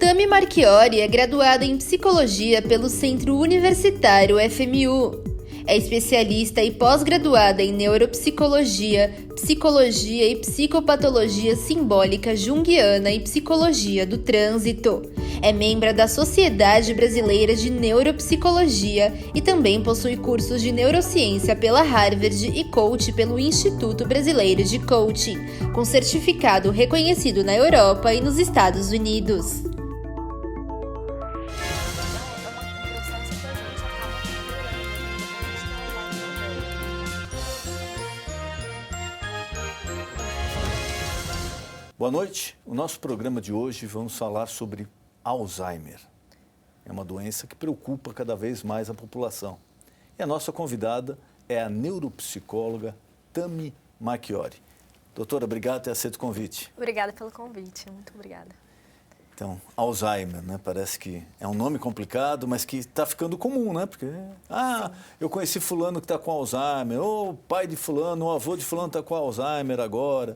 Tami Marchiori é graduada em Psicologia pelo Centro Universitário FMU. É especialista e pós-graduada em Neuropsicologia, Psicologia e Psicopatologia Simbólica Junguiana e Psicologia do Trânsito. É membro da Sociedade Brasileira de Neuropsicologia e também possui cursos de neurociência pela Harvard e coach pelo Instituto Brasileiro de Coaching, com certificado reconhecido na Europa e nos Estados Unidos. Boa noite. O nosso programa de hoje vamos falar sobre Alzheimer. É uma doença que preocupa cada vez mais a população. E a nossa convidada é a neuropsicóloga Tami Marchiori. Doutora, obrigado por ter aceito o convite. Obrigada pelo convite, muito obrigada. Então, Alzheimer, né? Parece que é um nome complicado, mas que está ficando comum, né? Porque, eu conheci fulano que está com Alzheimer, ou o pai de fulano, ou o avô de fulano está com Alzheimer agora.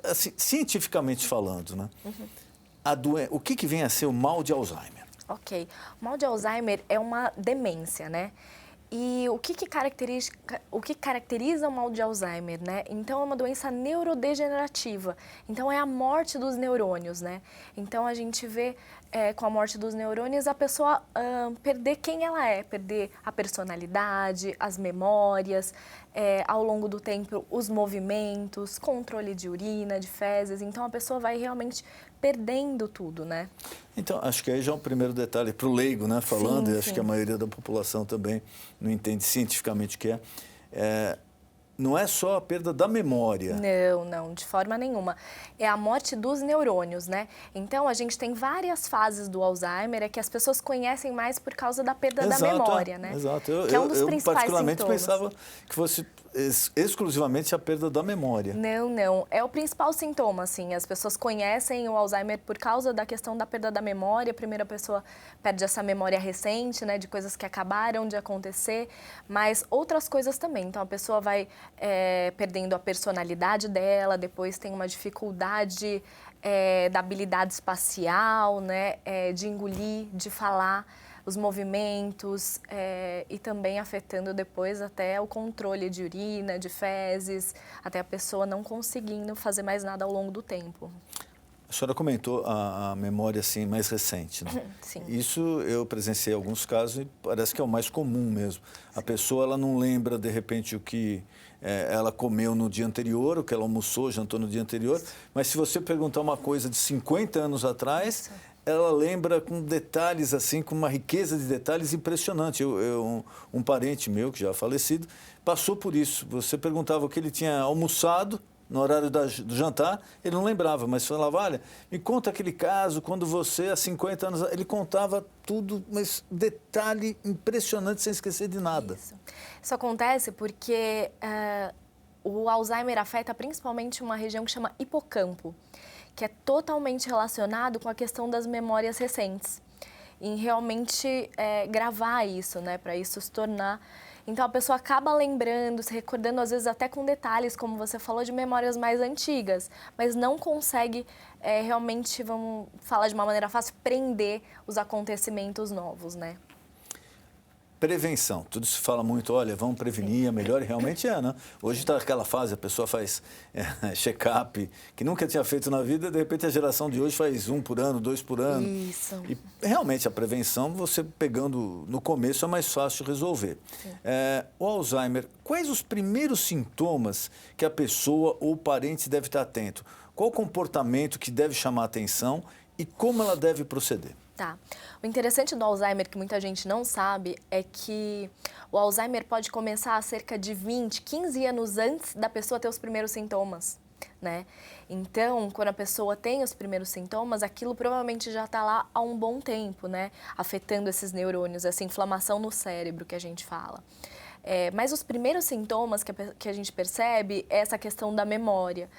Assim, cientificamente falando, né? O que vem a ser o mal de Alzheimer? Ok. O mal de Alzheimer é uma demência, né? E o que caracteriza o mal de Alzheimer, né? Então, é uma doença neurodegenerativa. Então, é a morte dos neurônios, né? Então, a gente vê com a morte dos neurônios a pessoa perder quem ela é, perder a personalidade, as memórias, ao longo do tempo, os movimentos, controle de urina, de fezes. Então, a pessoa vai realmente perdendo tudo, né? Então, acho que aí já é um primeiro detalhe para o leigo, né? Falando, sim, e acho que a maioria da população também não entende cientificamente o que é. Não é só a perda da memória. Não, de forma nenhuma. É a morte dos neurônios, né? Então, a gente tem várias fases do Alzheimer, que as pessoas conhecem mais por causa da perda da memória, né? Exato. Que é um dos principais particularmente sintomas. pensava que fosse exclusivamente a perda da memória. Não. É o principal sintoma, assim. As pessoas conhecem o Alzheimer por causa da questão da perda da memória. A primeira pessoa perde essa memória recente, né? De coisas que acabaram de acontecer, mas outras coisas também. Então, a pessoa vai perdendo a personalidade dela, depois tem uma dificuldade da habilidade espacial, né? De engolir, de falar, os movimentos e também afetando depois até o controle de urina, de fezes, até a pessoa não conseguindo fazer mais nada ao longo do tempo. A senhora comentou a memória assim, mais recente, né? Sim. Isso eu presenciei alguns casos e parece que é o mais comum mesmo. A pessoa ela não lembra, de repente, o que ela comeu no dia anterior, o que ela almoçou, jantou no dia anterior, mas se você perguntar uma coisa de 50 anos atrás, ela lembra com detalhes, assim, com uma riqueza de detalhes impressionante. Um parente meu, que já é falecido, passou por isso. Você perguntava o que ele tinha almoçado no horário do jantar, ele não lembrava, mas falava, olha, me conta aquele caso, quando você, há 50 anos... Ele contava tudo, mas detalhe impressionante, sem esquecer de nada. Isso acontece porque o Alzheimer afeta principalmente uma região que chama hipocampo, que é totalmente relacionado com a questão das memórias recentes. Em realmente gravar isso, né, para isso se tornar... Então, a pessoa acaba lembrando, se recordando, às vezes até com detalhes, como você falou, de memórias mais antigas, mas não consegue realmente, vamos falar de uma maneira fácil, prender os acontecimentos novos, né? Prevenção. Tudo se fala muito, olha, vamos prevenir, é melhor, e realmente né? Hoje está aquela fase, a pessoa faz check-up, que nunca tinha feito na vida, de repente a geração de hoje faz 1 por ano, 2 por ano. Isso. E realmente a prevenção, você pegando no começo, é mais fácil resolver. O Alzheimer, quais os primeiros sintomas que a pessoa ou o parente deve estar atento? Qual o comportamento que deve chamar a atenção e como ela deve proceder? Tá. O interessante do Alzheimer, que muita gente não sabe, é que o Alzheimer pode começar a cerca de 20, 15 anos antes da pessoa ter os primeiros sintomas, né? Então, quando a pessoa tem os primeiros sintomas, aquilo provavelmente já está lá há um bom tempo, né? Afetando esses neurônios, essa inflamação no cérebro que a gente fala. Mas os primeiros sintomas que a gente percebe é essa questão da memória.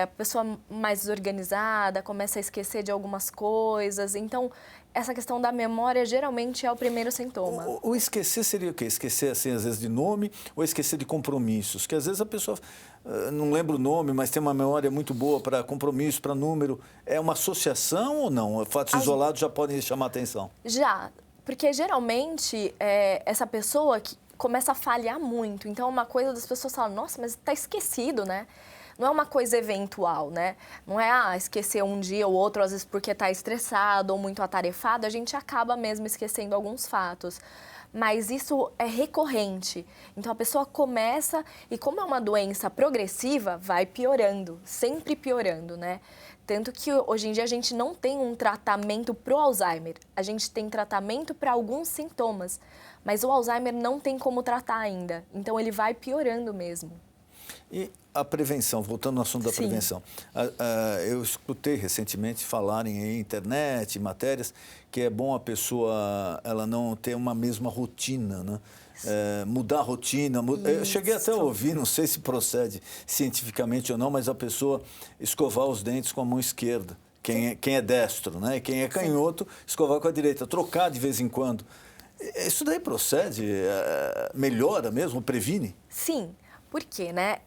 A pessoa mais desorganizada, começa a esquecer de algumas coisas. Então, essa questão da memória geralmente é o primeiro sintoma. O esquecer seria o quê? Esquecer, assim, às vezes de nome ou esquecer de compromissos? Que às vezes a pessoa não lembra o nome, mas tem uma memória muito boa para compromisso, para número. É uma associação ou não? Fatos isolados já podem chamar atenção? Já, porque geralmente essa pessoa que começa a falhar muito. Então, uma coisa das pessoas falam, nossa, mas está esquecido, né? Não é uma coisa eventual, né? Não é, esquecer um dia ou outro, às vezes porque está estressado ou muito atarefado, a gente acaba mesmo esquecendo alguns fatos. Mas isso é recorrente. Então, a pessoa começa e, como é uma doença progressiva, vai piorando, sempre piorando, né? Tanto que hoje em dia a gente não tem um tratamento para o Alzheimer. A gente tem tratamento para alguns sintomas, mas o Alzheimer não tem como tratar ainda. Então, ele vai piorando mesmo. E a prevenção, voltando ao assunto da Sim. prevenção. Eu escutei recentemente falarem em internet, matérias, que é bom a pessoa ela não ter uma mesma rotina, né? Mudar a rotina. Eu cheguei até a ouvir, não sei se procede cientificamente ou não, mas a pessoa escovar os dentes com a mão esquerda. Quem é destro, né? E quem é canhoto, escovar com a direita. Trocar de vez em quando. Isso daí procede? Melhora mesmo? Previne? Sim. Por quê, né?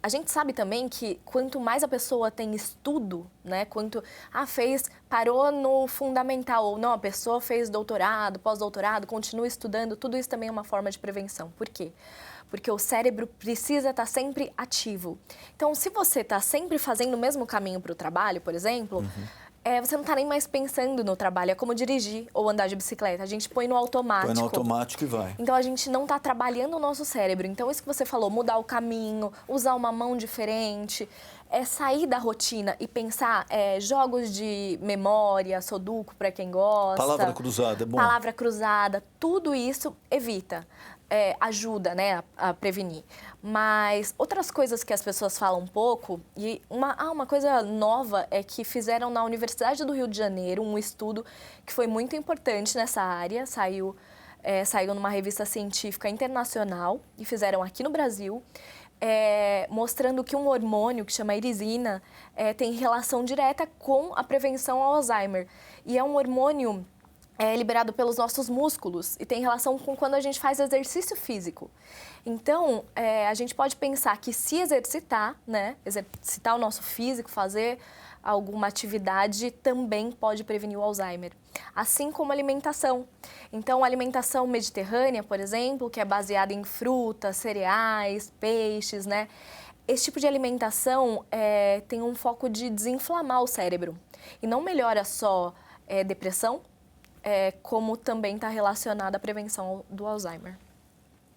A gente sabe também que quanto mais a pessoa tem estudo, né? Parou no fundamental, ou não, a pessoa fez doutorado, pós-doutorado, continua estudando, tudo isso também é uma forma de prevenção. Por quê? Porque o cérebro precisa estar sempre ativo. Então, se você está sempre fazendo o mesmo caminho para o trabalho, por exemplo, você não está nem mais pensando no trabalho. É como dirigir ou andar de bicicleta. A gente põe no automático. Põe no automático e vai. Então, a gente não está trabalhando o nosso cérebro. Então, isso que você falou, mudar o caminho, usar uma mão diferente, sair da rotina e pensar jogos de memória, sudoku para quem gosta. Palavra cruzada, é bom. Palavra cruzada, tudo isso evita. Ajuda, né, a prevenir. Mas outras coisas que as pessoas falam um pouco, e uma coisa nova é que fizeram na Universidade do Rio de Janeiro um estudo que foi muito importante nessa área, saiu numa revista científica internacional e fizeram aqui no Brasil, mostrando que um hormônio que chama irisina tem relação direta com a prevenção ao Alzheimer. E é um hormônio liberado pelos nossos músculos e tem relação com quando a gente faz exercício físico. Então, a gente pode pensar que se exercitar, né, exercitar o nosso físico, fazer alguma atividade, também pode prevenir o Alzheimer. Assim como a alimentação. Então, a alimentação mediterrânea, por exemplo, que é baseada em frutas, cereais, peixes, né? Esse tipo de alimentação tem um foco de desinflamar o cérebro. E não melhora só depressão, como também está relacionada à prevenção do Alzheimer.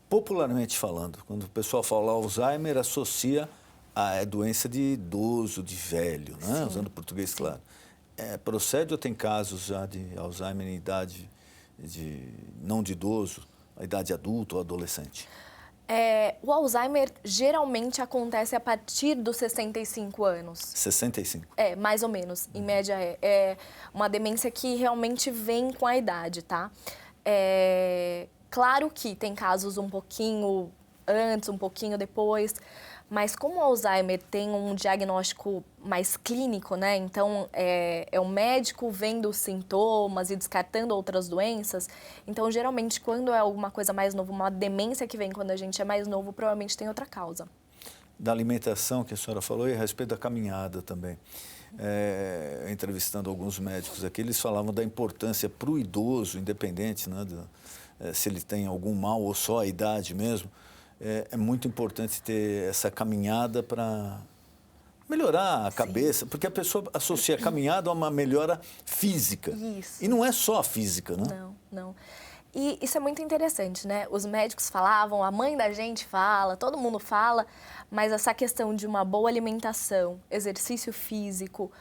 Popularmente falando, quando o pessoal fala Alzheimer, associa a doença de idoso, de velho, né? Usando português claro. Procede ou tem casos já de Alzheimer em idade não de idoso, a idade adulta ou adolescente? O Alzheimer geralmente acontece a partir dos 65 anos. 65? Mais ou menos. Em média é uma demência que realmente vem com a idade, tá? Claro que tem casos um pouquinho antes, um pouquinho depois, mas como o Alzheimer tem um diagnóstico mais clínico, né? Então, é o médico vendo os sintomas e descartando outras doenças. Então, geralmente, quando é alguma coisa mais nova, uma demência que vem quando a gente é mais novo, provavelmente tem outra causa. Da alimentação que a senhora falou e a respeito da caminhada também. Entrevistando alguns médicos aqui, eles falavam da importância para o idoso, independente, né, se ele tem algum mal ou só a idade mesmo, é muito importante ter essa caminhada para melhorar a cabeça, porque a pessoa associa a caminhada a uma melhora física. Isso. E não é só a física, né? Não. E isso é muito interessante, né? Os médicos falavam, a mãe da gente fala, todo mundo fala, mas essa questão de uma boa alimentação, exercício físico,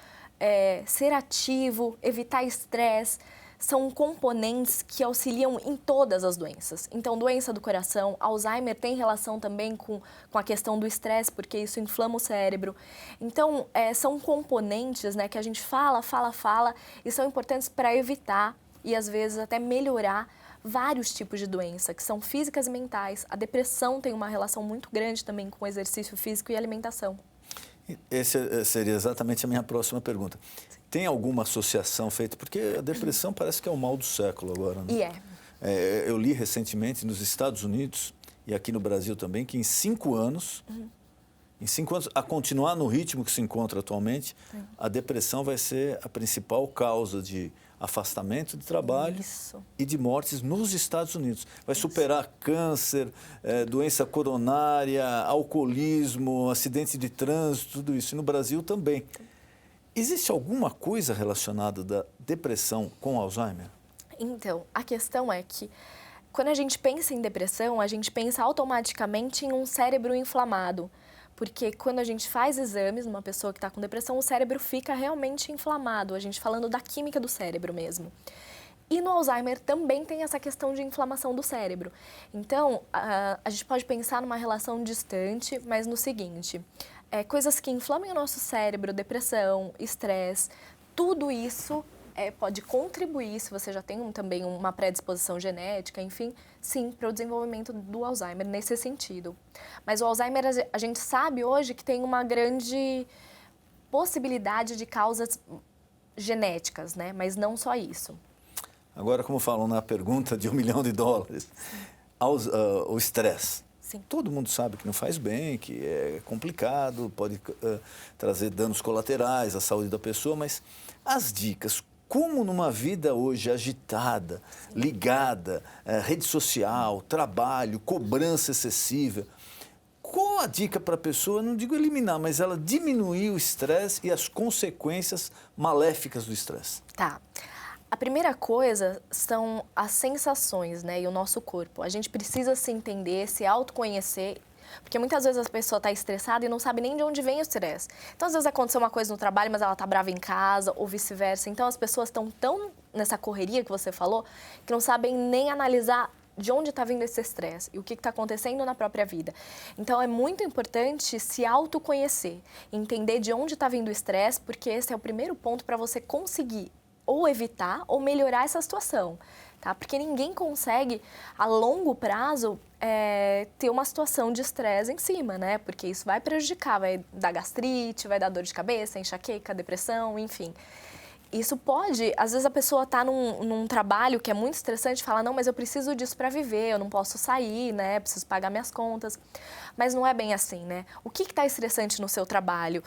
ser ativo, evitar estresse, são componentes que auxiliam em todas as doenças. Então, doença do coração, Alzheimer tem relação também com a questão do estresse, porque isso inflama o cérebro. Então, são componentes, né, que a gente fala e são importantes para evitar e, às vezes, até melhorar vários tipos de doença, que são físicas e mentais. A depressão tem uma relação muito grande também com o exercício físico e alimentação. Essa seria exatamente a minha próxima pergunta. Tem alguma associação feita? Porque a depressão parece que é o mal do século agora, né? E Eu li recentemente nos Estados Unidos e aqui no Brasil também que em 5 anos, a continuar no ritmo que se encontra atualmente, a depressão vai ser a principal causa de afastamento de trabalho e de mortes nos Estados Unidos. Vai superar câncer, doença coronária, alcoolismo, acidente de trânsito, tudo isso. E no Brasil também. Existe alguma coisa relacionada da depressão com Alzheimer? Então, a questão é que quando a gente pensa em depressão, a gente pensa automaticamente em um cérebro inflamado. Porque quando a gente faz exames numa pessoa que está com depressão, o cérebro fica realmente inflamado, a gente falando da química do cérebro mesmo. E no Alzheimer também tem essa questão de inflamação do cérebro. Então, a gente pode pensar numa relação distante, mas no seguinte, coisas que inflamem o nosso cérebro, depressão, estresse, tudo isso pode contribuir, se você já tem também uma predisposição genética, enfim, sim, para o desenvolvimento do Alzheimer nesse sentido. Mas o Alzheimer, a gente sabe hoje que tem uma grande possibilidade de causas genéticas, né? Mas não só isso. Agora, como falam na pergunta de $1 milhão, o estresse. Sim. Todo mundo sabe que não faz bem, que é complicado, pode trazer danos colaterais à saúde da pessoa, mas as dicas, como numa vida hoje agitada, ligada, rede social, trabalho, cobrança excessiva, qual a dica para a pessoa, não digo eliminar, mas ela diminuir o estresse e as consequências maléficas do estresse? Tá. A primeira coisa são as sensações, né, e o nosso corpo. A gente precisa se entender, se autoconhecer, porque muitas vezes a pessoa está estressada e não sabe nem de onde vem o estresse. Então, às vezes aconteceu uma coisa no trabalho, mas ela está brava em casa, ou vice-versa. Então, as pessoas estão tão nessa correria que você falou, que não sabem nem analisar de onde está vindo esse estresse e o que está acontecendo na própria vida. Então, é muito importante se autoconhecer, entender de onde está vindo o estresse, porque esse é o primeiro ponto para você conseguir ou evitar ou melhorar essa situação, tá? Porque ninguém consegue, a longo prazo, ter uma situação de estresse em cima, né? Porque isso vai prejudicar, vai dar gastrite, vai dar dor de cabeça, enxaqueca, depressão, enfim. Isso pode, às vezes a pessoa está num trabalho que é muito estressante e fala, não, mas eu preciso disso para viver, eu não posso sair, né, preciso pagar minhas contas. Mas não é bem assim, né? O que está estressante no seu trabalho?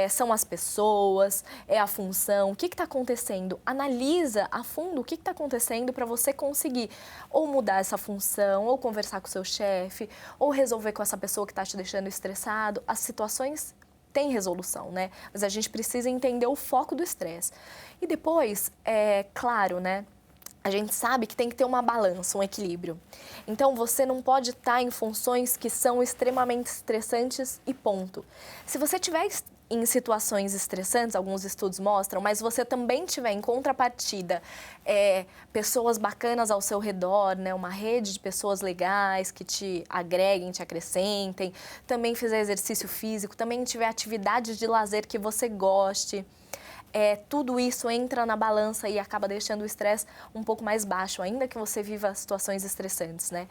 São as pessoas, é a função, o que está acontecendo? Analisa a fundo o que está acontecendo para você conseguir ou mudar essa função, ou conversar com o seu chefe, ou resolver com essa pessoa que está te deixando estressado. As situações tem resolução, né? Mas a gente precisa entender o foco do estresse. E depois, claro, né? A gente sabe que tem que ter uma balança, um equilíbrio. Então, você não pode estar em funções que são extremamente estressantes e ponto. Se você tiver em situações estressantes, alguns estudos mostram, mas você também tiver em contrapartida pessoas bacanas ao seu redor, né, uma rede de pessoas legais que te agreguem, te acrescentem, também fizer exercício físico, também tiver atividades de lazer que você goste, tudo isso entra na balança e acaba deixando o estresse um pouco mais baixo, ainda que você viva situações estressantes, né?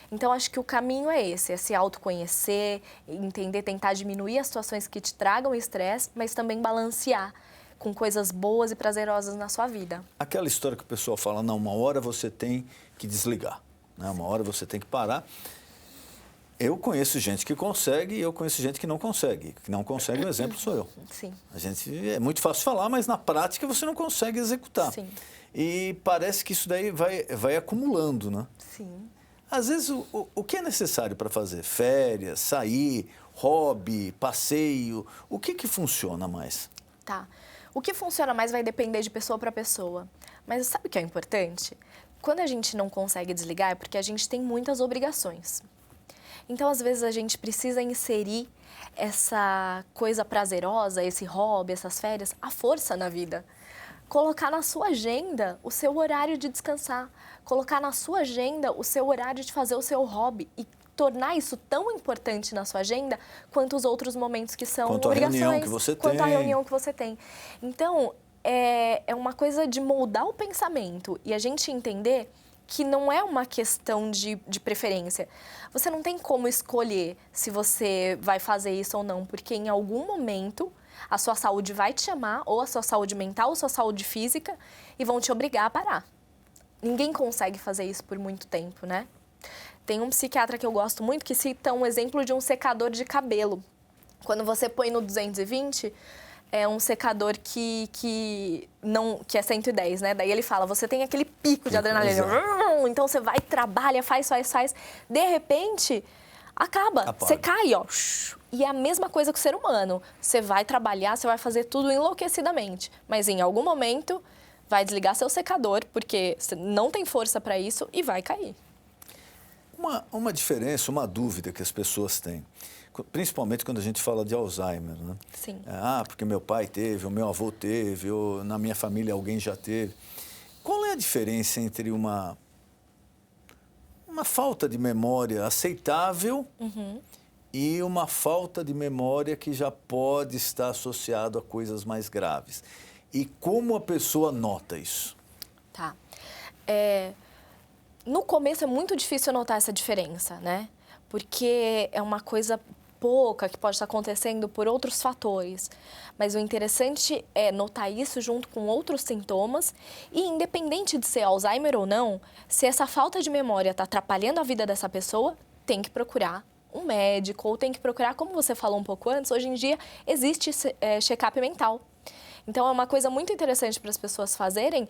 Então, acho que o caminho é esse, é se autoconhecer, entender, tentar diminuir as situações que te tragam estresse, mas também balancear com coisas boas e prazerosas na sua vida. Aquela história que o pessoal fala, não, uma hora você tem que desligar, né? Uma hora você tem que parar. Eu conheço gente que consegue e eu conheço gente que não consegue. Que não consegue, o exemplo sou eu. Sim. É muito fácil falar, mas na prática você não consegue executar. Sim. E parece que isso daí vai acumulando, né? Sim. Às vezes, o que é necessário para fazer? Férias, sair, hobby, passeio, o que funciona mais? Tá. O que funciona mais vai depender de pessoa para pessoa. Mas sabe o que é importante? Quando a gente não consegue desligar é porque a gente tem muitas obrigações. Então, às vezes, a gente precisa inserir essa coisa prazerosa, esse hobby, essas férias, à força na vida. Colocar na sua agenda o seu horário de descansar. Colocar na sua agenda o seu horário de fazer o seu hobby e tornar isso tão importante na sua agenda quanto os outros momentos que são obrigações. Quanto a reunião que você tem. Quanto a reunião que você tem. Então, é uma coisa de moldar o pensamento e a gente entender que não é uma questão de preferência. Você não tem como escolher se você vai fazer isso ou não, porque em algum momento a sua saúde vai te chamar, ou a sua saúde mental, ou a sua saúde física, e vão te obrigar a parar. Ninguém consegue fazer isso por muito tempo, né? Tem um psiquiatra que eu gosto muito que cita um exemplo de um secador de cabelo. Quando você põe no 220, é um secador que é 110, né? Daí ele fala, você tem aquele pico de adrenalina. Então você vai, trabalha, faz. De repente, acaba. Você cai, ó. E é a mesma coisa que o ser humano. Você vai trabalhar, você vai fazer tudo enlouquecidamente. Mas em algum momento, vai desligar seu secador, porque você não tem força para isso e vai cair. Uma diferença, uma dúvida que as pessoas têm, principalmente quando a gente fala de Alzheimer, né? Sim. Porque meu pai teve, ou meu avô teve, ou na minha família alguém já teve. Qual é a diferença entre uma falta de memória aceitável e uma falta de memória que já pode estar associado a coisas mais graves? E como a pessoa nota isso? Tá. No começo é muito difícil notar essa diferença, né? Porque é uma coisa pouca que pode estar acontecendo por outros fatores. Mas o interessante é notar isso junto com outros sintomas e, independente de ser Alzheimer ou não, se essa falta de memória está atrapalhando a vida dessa pessoa, tem que procurar um médico ou tem que procurar, como você falou um pouco antes, hoje em dia existe check-up mental. Então, é uma coisa muito interessante para as pessoas fazerem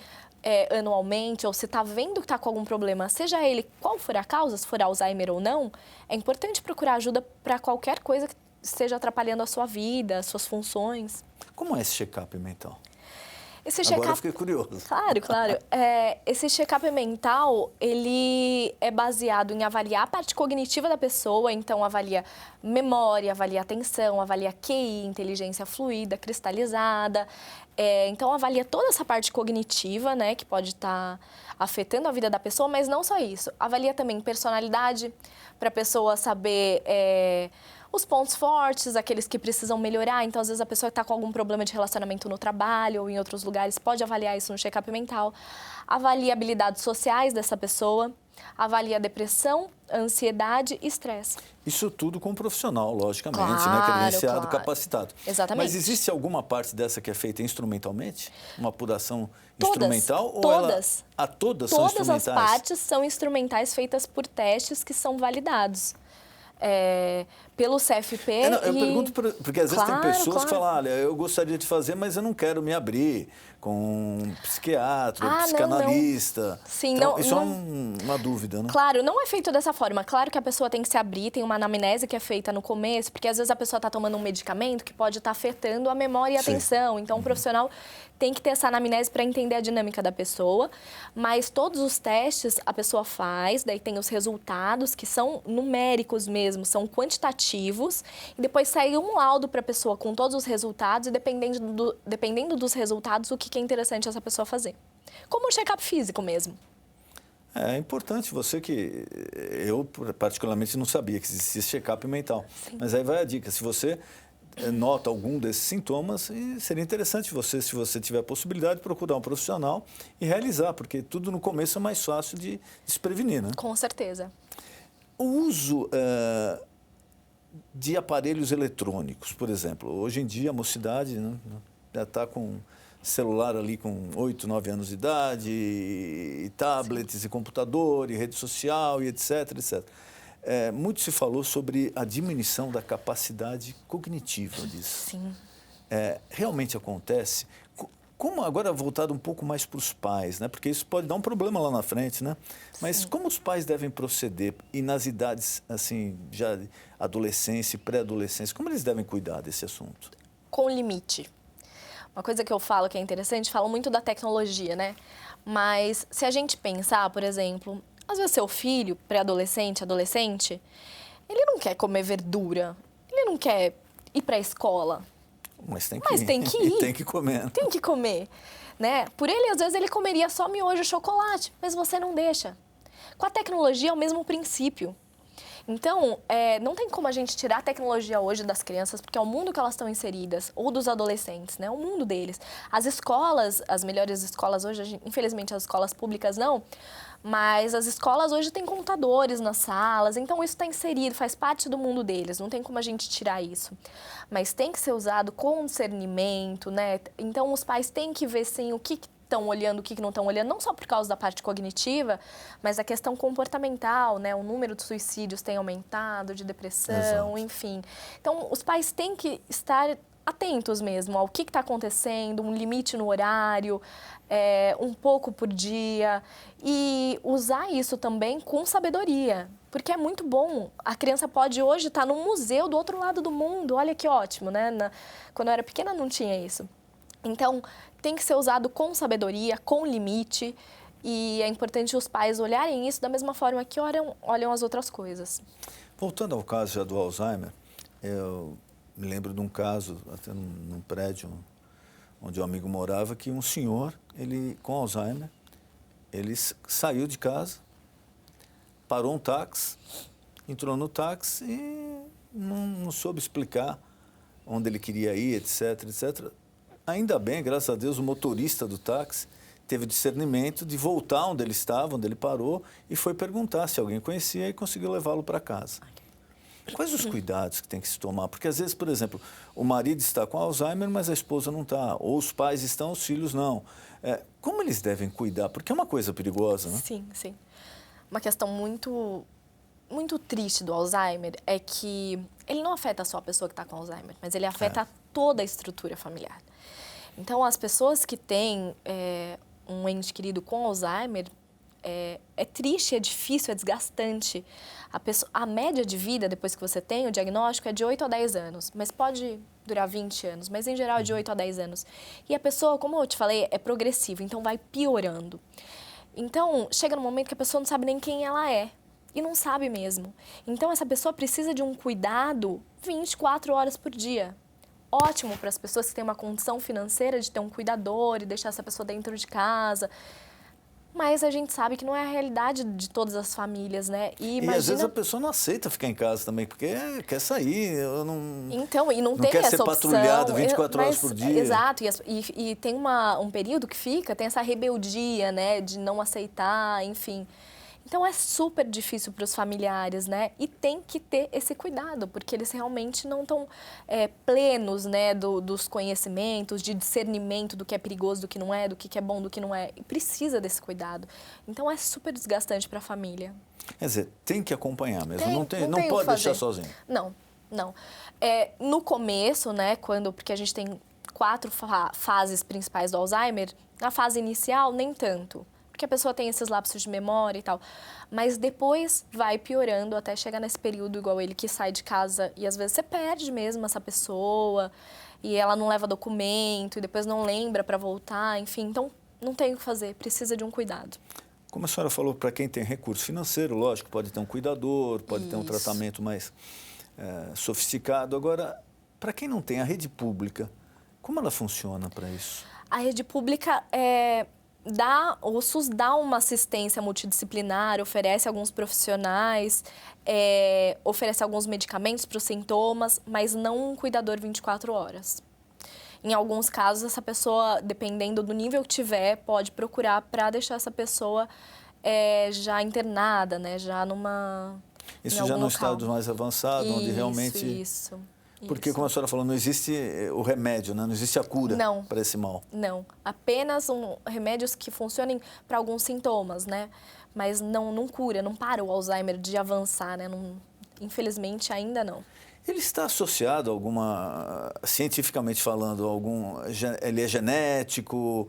anualmente, ou se está vendo que está com algum problema, seja ele qual for a causa, se for Alzheimer ou não, é importante procurar ajuda para qualquer coisa que esteja atrapalhando a sua vida, as suas funções. Como é esse check-up mental? Agora eu fiquei curioso. Claro. Esse check-up mental, ele é baseado em avaliar a parte cognitiva da pessoa, então avalia memória, avalia atenção, avalia QI, inteligência fluida, cristalizada. Então avalia toda essa parte cognitiva, né, que pode estar afetando a vida da pessoa, mas não só isso. Avalia também personalidade, para a pessoa saber os pontos fortes, aqueles que precisam melhorar. Então, às vezes, a pessoa está com algum problema de relacionamento no trabalho ou em outros lugares, pode avaliar isso no check-up mental. Avalia habilidades sociais dessa pessoa, avalia depressão, ansiedade e estresse. Isso tudo com um profissional, logicamente, né? Credenciado, capacitado. Exatamente. Mas existe alguma parte dessa que é feita instrumentalmente? Uma apuração Todas, instrumental? todas. Todas são instrumentais? Todas as partes são instrumentais feitas por testes que são validados. Pelo CFP. Eu pergunto porque às vezes tem pessoas que falam, olha, eu gostaria de fazer, mas eu não quero me abrir com um psiquiatra, psicanalista. Não. Sim, então, isso é uma dúvida, né? Claro, não é feito dessa forma. Claro que a pessoa tem que se abrir, tem uma anamnese que é feita no começo, porque às vezes a pessoa está tomando um medicamento que pode estar afetando a memória e a atenção. Então, o profissional tem que ter essa anamnese para entender a dinâmica da pessoa. Mas todos os testes a pessoa faz, daí tem os resultados que são numéricos mesmo, são quantitativos, e depois sai um laudo para a pessoa com todos os resultados, e dependendo dos resultados, o que é interessante essa pessoa fazer. Como um check-up físico mesmo. É importante eu particularmente não sabia que existia check-up mental. Sim. Mas aí vai a dica, se você nota algum desses sintomas, seria interessante se você tiver a possibilidade, procurar um profissional e realizar, porque tudo no começo é mais fácil de se prevenir, né? Com certeza. O uso de aparelhos eletrônicos, por exemplo. Hoje em dia a mocidade, né, já está com celular ali com 8, 9 anos de idade, e tablets, sim, e computador, e rede social, e etc, etc. Muito se falou sobre a diminuição da capacidade cognitiva disso. Sim. Realmente acontece? Como agora voltado um pouco mais para os pais, né? Porque isso pode dar um problema lá na frente, né? Mas sim, como os pais devem proceder e nas idades, assim, já adolescência e pré-adolescência, como eles devem cuidar desse assunto? Com limite. Uma coisa que eu falo que é interessante, falo muito da tecnologia, né? Mas se a gente pensar, por exemplo, às vezes seu filho, pré-adolescente, adolescente, ele não quer comer verdura, ele não quer ir para a escola. Mas tem que ir. Tem que comer. Tem que comer, né? Por ele, às vezes, ele comeria só miojo e chocolate, mas você não deixa. Com a tecnologia é o mesmo princípio. Então, não tem como a gente tirar a tecnologia hoje das crianças, porque é o mundo que elas estão inseridas, ou dos adolescentes, né? O mundo deles. As escolas, as melhores escolas hoje, infelizmente as escolas públicas não, mas as escolas hoje têm computadores nas salas, então isso está inserido, faz parte do mundo deles, não tem como a gente tirar isso. Mas tem que ser usado com discernimento, né? Então os pais têm que ver, sim, o que estão olhando, o que não estão olhando, não só por causa da parte cognitiva, mas a questão comportamental, né? O número de suicídios tem aumentado, de depressão, Exato. enfim. Então os pais têm que estar atentos mesmo ao que está acontecendo, um limite no horário, um pouco por dia, e usar isso também com sabedoria, porque é muito bom. A criança pode hoje estar num museu do outro lado do mundo, olha que ótimo, né? Quando eu era pequena não tinha isso. Então, tem que ser usado com sabedoria, com limite, e é importante os pais olharem isso da mesma forma que olham as outras coisas. Voltando ao caso já do Alzheimer, eu me lembro de um caso, até num prédio onde um amigo morava, que um senhor, ele com Alzheimer, ele saiu de casa, parou um táxi, entrou no táxi e não soube explicar onde ele queria ir, etc, etc. Ainda bem, graças a Deus, o motorista do táxi teve discernimento de voltar onde ele estava, onde ele parou, e foi perguntar se alguém conhecia e conseguiu levá-lo para casa. Quais os cuidados que tem que se tomar? Porque, às vezes, por exemplo, o marido está com Alzheimer, mas a esposa não está. Ou os pais estão, os filhos não. Como eles devem cuidar? Porque é uma coisa perigosa, né? Sim, sim. Uma questão muito, muito triste do Alzheimer é que ele não afeta só a pessoa que está com Alzheimer, mas ele afeta toda a estrutura familiar. Então, as pessoas que têm um ente querido com Alzheimer, é triste, é difícil, é desgastante. A média de vida, depois que você tem o diagnóstico, é de 8 a 10 anos, mas pode durar 20 anos, mas em geral é de 8 a 10 anos. E a pessoa, como eu te falei, é progressiva, então vai piorando. Então, chega num momento que a pessoa não sabe nem quem ela é, e não sabe mesmo. Então, essa pessoa precisa de um cuidado 24 horas por dia. Ótimo para as pessoas que têm uma condição financeira de ter um cuidador e deixar essa pessoa dentro de casa. Mas a gente sabe que não é a realidade de todas as famílias, né? E às vezes a pessoa não aceita ficar em casa também, porque quer sair, eu não... Então, e não tem quer essa ser opção. patrulhado 24 horas por dia. Exato, e tem um período que tem essa rebeldia, né? De não aceitar, enfim. Então, é super difícil para os familiares, né? E tem que ter esse cuidado, porque eles realmente não estão plenos, né? Dos conhecimentos, de discernimento do que é perigoso, do que não é, do que é bom, do que não é. E precisa desse cuidado. Então, é super desgastante para a família. Quer dizer, tem que acompanhar mesmo, Não não pode deixar sozinho. Não, não. No começo, né? Porque a gente tem 4 fases principais do Alzheimer, na fase inicial, nem tanto. Porque a pessoa tem esses lapsos de memória e tal. Mas depois vai piorando até chegar nesse período igual ele que sai de casa e às vezes você perde mesmo essa pessoa e ela não leva documento e depois não lembra para voltar, enfim. Então, não tem o que fazer, precisa de um cuidado. Como a senhora falou, para quem tem recurso financeiro, lógico, pode ter um cuidador, pode ter um Isso. tratamento mais sofisticado. Agora, para quem não tem a rede pública, como ela funciona para isso? A rede pública o SUS dá uma assistência multidisciplinar, oferece alguns profissionais, oferece alguns medicamentos para os sintomas, mas não um cuidador 24 horas. Em alguns casos, essa pessoa, dependendo do nível que tiver, pode procurar para deixar essa pessoa já internada, né? Já Isso já no estado mais avançado, onde realmente... Isso. Porque, como a senhora falou, não existe o remédio, né? Não existe a cura para esse mal. Não, apenas remédios que funcionem para alguns sintomas, né? Mas não cura, não para o Alzheimer de avançar, né? Infelizmente, ainda não. Ele está associado a cientificamente falando, ele é genético,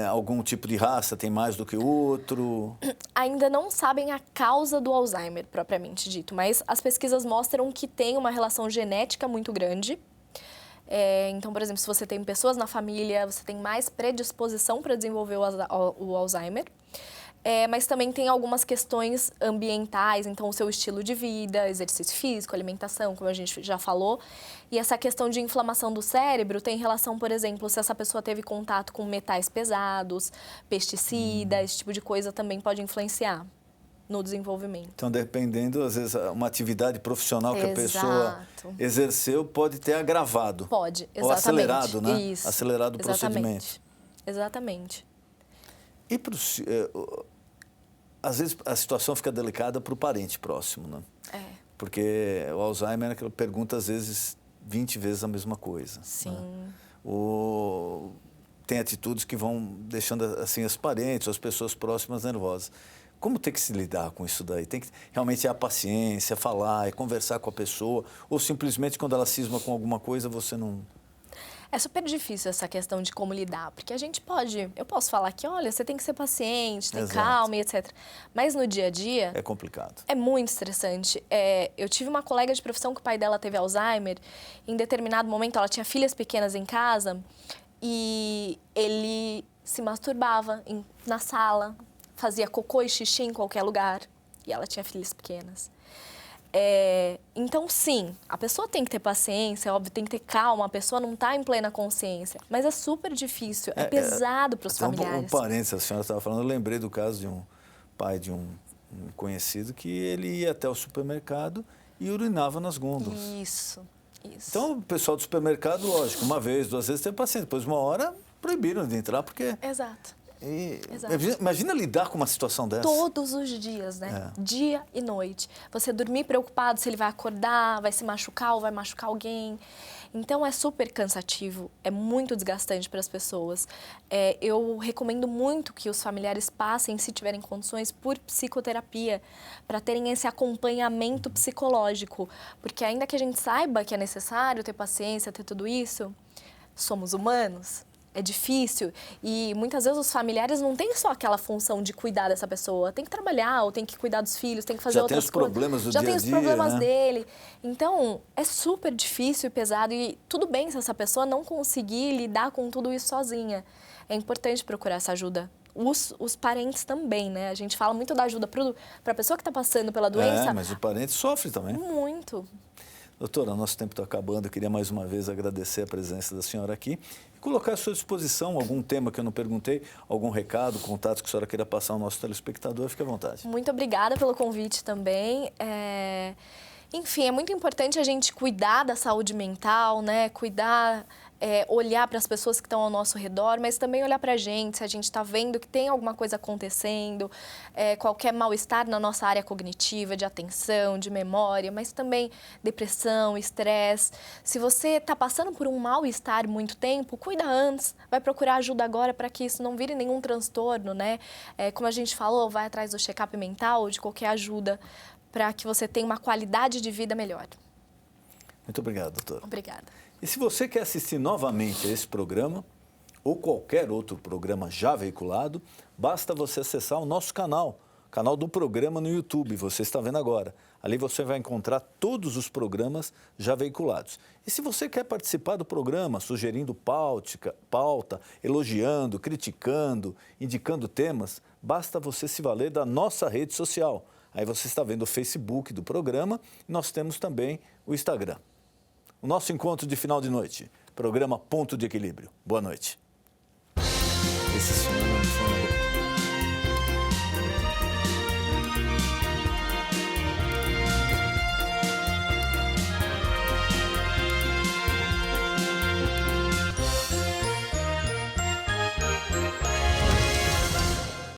algum tipo de raça tem mais do que o outro? Ainda não sabem a causa do Alzheimer, propriamente dito, mas as pesquisas mostram que tem uma relação genética muito grande. Então, por exemplo, se você tem pessoas na família, você tem mais predisposição para desenvolver o Alzheimer. Mas também tem algumas questões ambientais, então o seu estilo de vida, exercício físico, alimentação, como a gente já falou. E essa questão de inflamação do cérebro tem relação, por exemplo, se essa pessoa teve contato com metais pesados, pesticidas, esse tipo de coisa também pode influenciar. no desenvolvimento. Então, dependendo, às vezes, uma atividade profissional que a pessoa Exato. exerceu pode ter agravado. Pode, exatamente. Ou acelerado, né? Isso, acelerado o exatamente. procedimento. Exatamente. E, às vezes, a situação fica delicada para o parente próximo, né? Porque o Alzheimer é aquela pergunta, às vezes, 20 vezes a mesma coisa. Sim. Né? Tem atitudes que vão deixando, assim, os parentes, as pessoas próximas nervosas. Como tem que se lidar com isso daí? Tem que realmente é a paciência, falar, é conversar com a pessoa, ou simplesmente quando ela cisma com alguma coisa, você não... É super difícil essa questão de como lidar, porque eu posso falar que, olha, você tem que ser paciente, ter calma e etc. Mas no dia a dia... É complicado. É muito estressante. Eu tive uma colega de profissão que o pai dela teve Alzheimer, em determinado momento ela tinha filhas pequenas em casa e ele se masturbava na sala, fazia cocô e xixi em qualquer lugar e ela tinha filhas pequenas. Então, sim, a pessoa tem que ter paciência, óbvio, tem que ter calma, a pessoa não está em plena consciência, mas é super difícil, é pesado para os familiares. Um parênteses, a senhora estava falando, eu lembrei do caso de um pai de um conhecido que ele ia até o supermercado e urinava nas gôndolas. Isso. Então, o pessoal do supermercado, lógico, uma vez, 2 vezes, teve paciência, depois uma hora proibiram de entrar, porque... Exato. Imagina lidar com uma situação dessa. Todos os dias, né? Dia e noite. Você dormir preocupado se ele vai acordar, vai se machucar ou vai machucar alguém. Então, é super cansativo, é muito desgastante para as pessoas. Eu recomendo muito que os familiares passem, se tiverem condições, por psicoterapia, para terem esse acompanhamento psicológico. Porque ainda que a gente saiba que é necessário ter paciência, ter tudo isso, somos humanos. É difícil e muitas vezes os familiares não têm só aquela função de cuidar dessa pessoa. Tem que trabalhar, ou tem que cuidar dos filhos, tem que fazer outras coisas. Já tem os problemas dele. Então, é super difícil e pesado e tudo bem se essa pessoa não conseguir lidar com tudo isso sozinha. É importante procurar essa ajuda. Os parentes também, né? A gente fala muito da ajuda para a pessoa que está passando pela doença. Mas o parente sofre também. Muito. Doutora, nosso tempo está acabando. Eu queria mais uma vez agradecer a presença da senhora aqui e colocar à sua disposição algum tema que eu não perguntei, algum recado, contatos que a senhora queira passar ao nosso telespectador. Fique à vontade. Muito obrigada pelo convite também. Enfim, é muito importante a gente cuidar da saúde mental, né? Olhar para as pessoas que estão ao nosso redor, mas também olhar para a gente, se a gente está vendo que tem alguma coisa acontecendo, qualquer mal-estar na nossa área cognitiva, de atenção, de memória, mas também depressão, estresse. Se você está passando por um mal-estar muito tempo, cuida antes, vai procurar ajuda agora para que isso não vire nenhum transtorno, né? Como a gente falou, vai atrás do check-up mental, de qualquer ajuda, para que você tenha uma qualidade de vida melhor. Muito obrigado, doutora. Obrigada. E se você quer assistir novamente a esse programa, ou qualquer outro programa já veiculado, basta você acessar o nosso canal do programa no YouTube, você está vendo agora. Ali você vai encontrar todos os programas já veiculados. E se você quer participar do programa, sugerindo pauta, elogiando, criticando, indicando temas, basta você se valer da nossa rede social. Aí você está vendo o Facebook do programa e nós temos também o Instagram. O nosso encontro de final de noite, programa Ponto de Equilíbrio. Boa noite. Esse senhor não foi